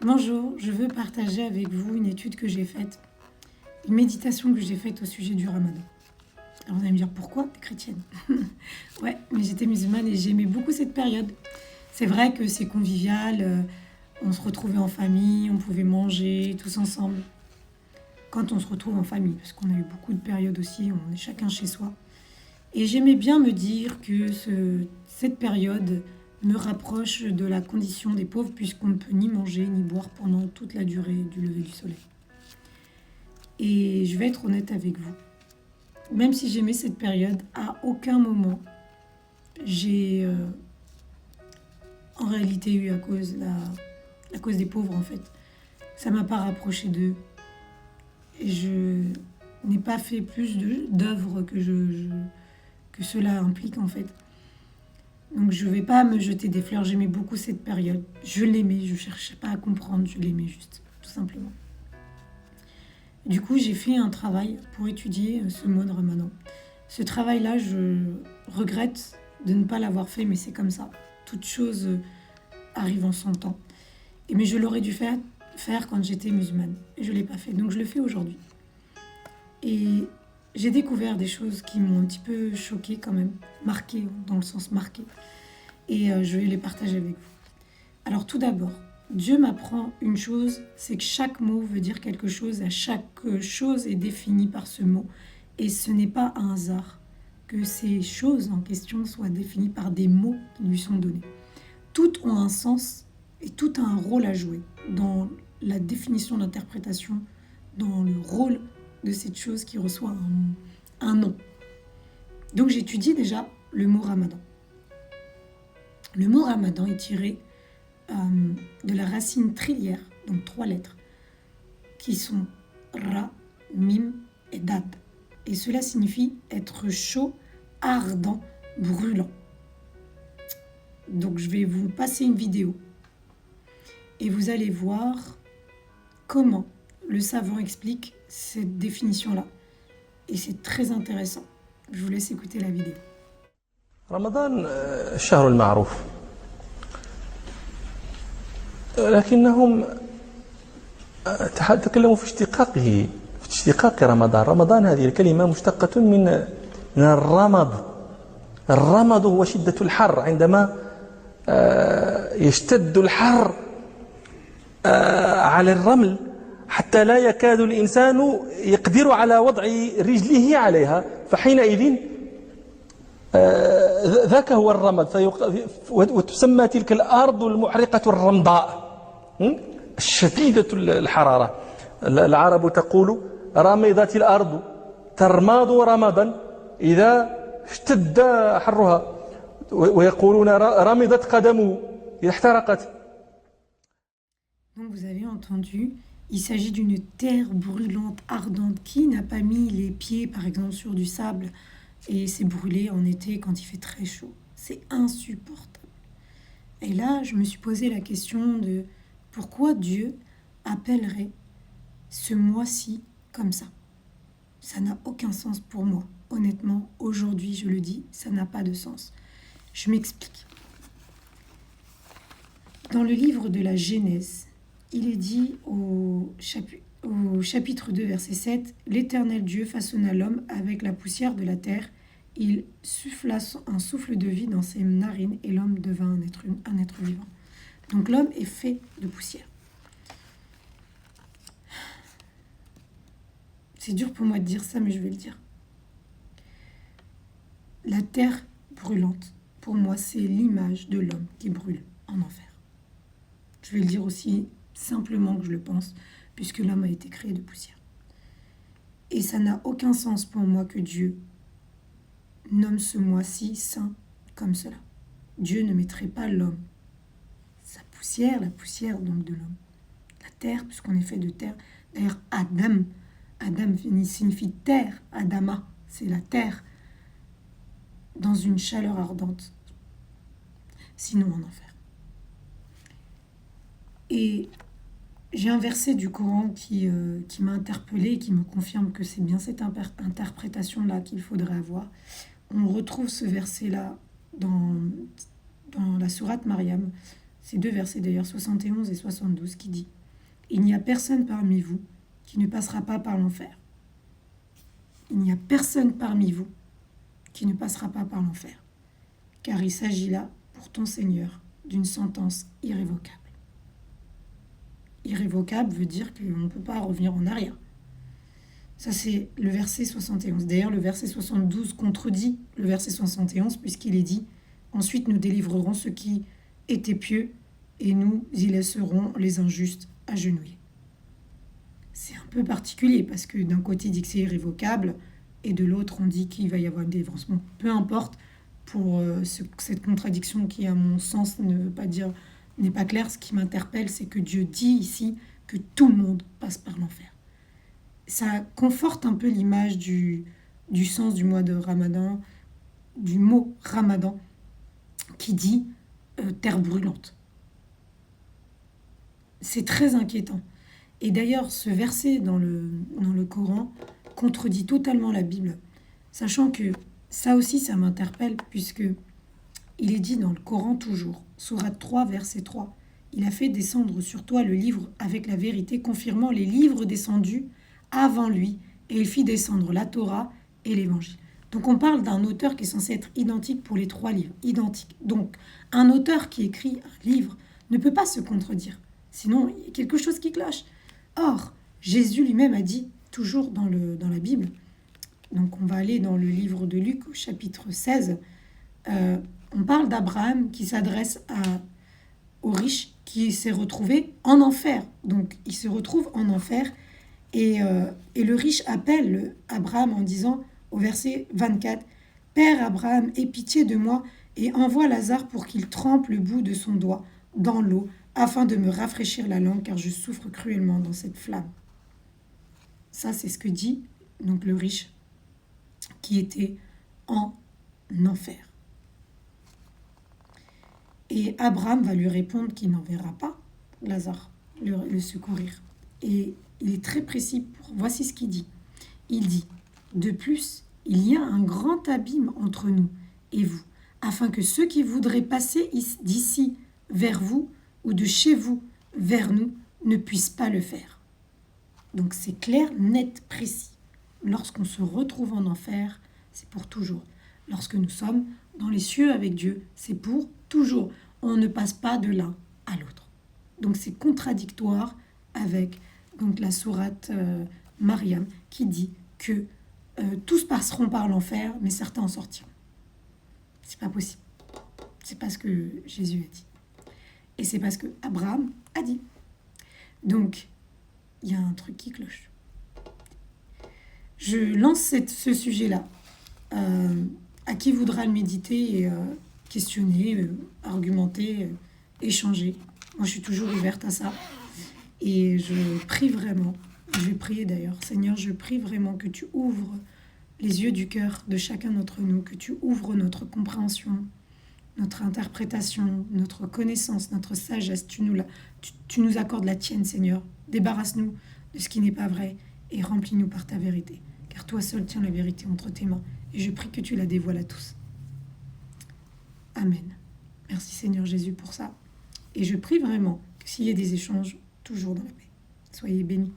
Bonjour, je veux partager avec vous une étude que j'ai faite, une méditation que j'ai faite au sujet du ramadan. Alors vous allez me dire pourquoi t'es chrétienne? Ouais, mais j'étais musulmane et j'aimais beaucoup cette période. C'est vrai que c'est convivial, on se retrouvait en famille, on pouvait manger tous ensemble. Quand on se retrouve en famille, parce qu'on a eu beaucoup de périodes aussi, on est chacun chez soi. Et j'aimais bien me dire que cette période me rapproche de la condition des pauvres puisqu'on ne peut ni manger ni boire pendant toute la durée du lever du soleil. Et je vais être honnête avec vous. Même si j'aimais cette période, à aucun moment j'ai en réalité eu à cause des pauvres en fait. Ça m'a pas rapproché d'eux. Et je n'ai pas fait plus d'œuvres que cela implique en fait. Donc je vais pas me jeter des fleurs, j'aimais beaucoup cette période. Je l'aimais, je cherchais pas à comprendre, je l'aimais juste, tout simplement. Du coup, j'ai fait un travail pour étudier ce mois de Ramadan. Ce travail-là, je regrette de ne pas l'avoir fait, mais c'est comme ça. Toute chose arrive en son temps. Mais je l'aurais dû faire quand j'étais musulmane. Et je ne l'ai pas fait, donc je le fais aujourd'hui. Et j'ai découvert des choses qui m'ont un petit peu choquée quand même, marquée, dans le sens marqué. Et je vais les partager avec vous. Alors tout d'abord, Dieu m'apprend une chose, c'est que chaque mot veut dire quelque chose, et chaque chose est définie par ce mot. Et ce n'est pas un hasard que ces choses en question soient définies par des mots qui lui sont donnés. Toutes ont un sens et tout a un rôle à jouer dans la définition d'interprétation, dans le rôle de cette chose qui reçoit un nom. Donc j'étudie déjà le mot Ramadan. Le mot Ramadan est tiré de la racine trillière, donc 3 lettres, qui sont Ra, Mim et Dad. Et cela signifie être chaud, ardent, brûlant. Donc je vais vous passer une vidéo et vous allez voir comment le savant explique cette définition-là. Et c'est très intéressant. Je vous laisse écouter la vidéo. رمضان الشهر المعروف، لكنهم تكلموا في اشتقاق رمضان. رمضان هذه الكلمة مشتقة من الرمض. الرمض هو شدة الحر، عندما يشتد الحر على الرمل حتى لا يكاد الإنسان يقدر على وضع رجله عليها، فحينئذ ذاك هو الرمض. وتسمى تلك الأرض المحرقة الرمضاء الشديدة الحرارة. العرب تقول رمضت الأرض ترمض رمضا إذا اشتد حرها، ويقولون رمضت قدمه إذا احترقت. Donc vous avez entendu, il s'agit d'une terre brûlante, ardente. Qui n'a pas mis les pieds par exemple sur du sable et s'est brûlé en été quand il fait très chaud? C'est insupportable. Et là, je me suis posé la question de pourquoi Dieu appellerait ce mois-ci comme ça. Ça n'a aucun sens pour moi. Honnêtement, aujourd'hui, je le dis, ça n'a pas de sens. Je m'explique. Dans le livre de la Genèse, il est dit au chapitre 2, verset 7, « L'Éternel Dieu façonna l'homme avec la poussière de la terre. Il souffla un souffle de vie dans ses narines et l'homme devint un être vivant. » Donc l'homme est fait de poussière. C'est dur pour moi de dire ça, mais je vais le dire. La terre brûlante, pour moi, c'est l'image de l'homme qui brûle en enfer. Je vais le dire aussi simplement que je le pense, puisque l'homme a été créé de poussière. Et ça n'a aucun sens pour moi que Dieu nomme ce mois-ci saint comme cela. Dieu ne mettrait pas l'homme, sa poussière, la poussière donc de l'homme. La terre, puisqu'on est fait de terre. D'ailleurs, Adam signifie terre, Adama, c'est la terre, dans une chaleur ardente, sinon en enfer. Et j'ai un verset du Coran qui m'a interpellée et qui me confirme que c'est bien cette interprétation-là qu'il faudrait avoir. On retrouve ce verset-là dans la sourate Mariam, Ces deux versets d'ailleurs, 71 et 72, qui dit « Il n'y a personne parmi vous qui ne passera pas par l'enfer. Il n'y a personne parmi vous qui ne passera pas par l'enfer, car il s'agit là, pour ton Seigneur, d'une sentence irrévocable. » Irrévocable veut dire qu'on ne peut pas revenir en arrière. Ça, c'est le verset 71. D'ailleurs, le verset 72 contredit le verset 71, puisqu'il est dit « Ensuite, nous délivrerons ceux qui étaient pieux, et nous y laisserons les injustes agenouillés. » C'est un peu particulier, parce que d'un côté, il dit que c'est irrévocable, et de l'autre, on dit qu'il va y avoir une délivrance. Bon, peu importe, pour cette contradiction qui, à mon sens, ne veut pas dire, n'est pas claire, ce qui m'interpelle, c'est que Dieu dit ici que tout le monde passe par l'enfer. Ça conforte un peu l'image du sens du mois de Ramadan, du mot Ramadan, qui dit terre brûlante. C'est très inquiétant. Et d'ailleurs, ce verset dans le Coran contredit totalement la Bible, sachant que ça aussi, ça m'interpelle, puisque il est dit dans le Coran toujours, Sourate 3, verset 3, « Il a fait descendre sur toi le livre avec la vérité, confirmant les livres descendus avant lui, et il fit descendre la Torah et l'Évangile. » Donc on parle d'un auteur qui est censé être identique pour les trois livres, identique. Donc un auteur qui écrit un livre ne peut pas se contredire, sinon il y a quelque chose qui cloche. Or, Jésus lui-même a dit, toujours dans la Bible, donc on va aller dans le livre de Luc au chapitre 16, on parle d'Abraham qui s'adresse aux riches qui s'est retrouvé en enfer. Donc il se retrouve en enfer et le riche appelle Abraham en disant au verset 24, « Père Abraham, aie pitié de moi et envoie Lazare pour qu'il trempe le bout de son doigt dans l'eau afin de me rafraîchir la langue car je souffre cruellement dans cette flamme. » Ça, c'est ce que dit donc le riche qui était en enfer. Et Abraham va lui répondre qu'il n'enverra pas Lazare le secourir. Et il est très précis. Voici ce qu'il dit. Il dit, « De plus, il y a un grand abîme entre nous et vous, afin que ceux qui voudraient passer d'ici vers vous ou de chez vous vers nous ne puissent pas le faire. » Donc c'est clair, net, précis. Lorsqu'on se retrouve en enfer, c'est pour toujours. Lorsque nous sommes dans les cieux avec Dieu, c'est pour toujours. On ne passe pas de l'un à l'autre. Donc c'est contradictoire avec donc, la sourate Mariam qui dit que tous passeront par l'enfer, mais certains en sortiront. C'est pas possible. C'est pas ce que Jésus a dit. Et c'est parce que Abraham a dit. Donc, il y a un truc qui cloche. Je lance ce sujet-là à qui voudra le méditer et questionner, argumenter, échanger. Moi, je suis toujours ouverte à ça. Et je prie vraiment, je vais prier d'ailleurs, Seigneur, je prie vraiment que tu ouvres les yeux du cœur de chacun d'entre nous, que tu ouvres notre compréhension, notre interprétation, notre connaissance, notre sagesse. Tu nous accordes la tienne, Seigneur. Débarrasse-nous de ce qui n'est pas vrai et remplis-nous par ta vérité. Car toi seul tiens la vérité entre tes mains. Et je prie que tu la dévoiles à tous. Amen. Merci Seigneur Jésus pour ça. Et je prie vraiment que s'il y a des échanges, toujours dans la paix. Soyez bénis.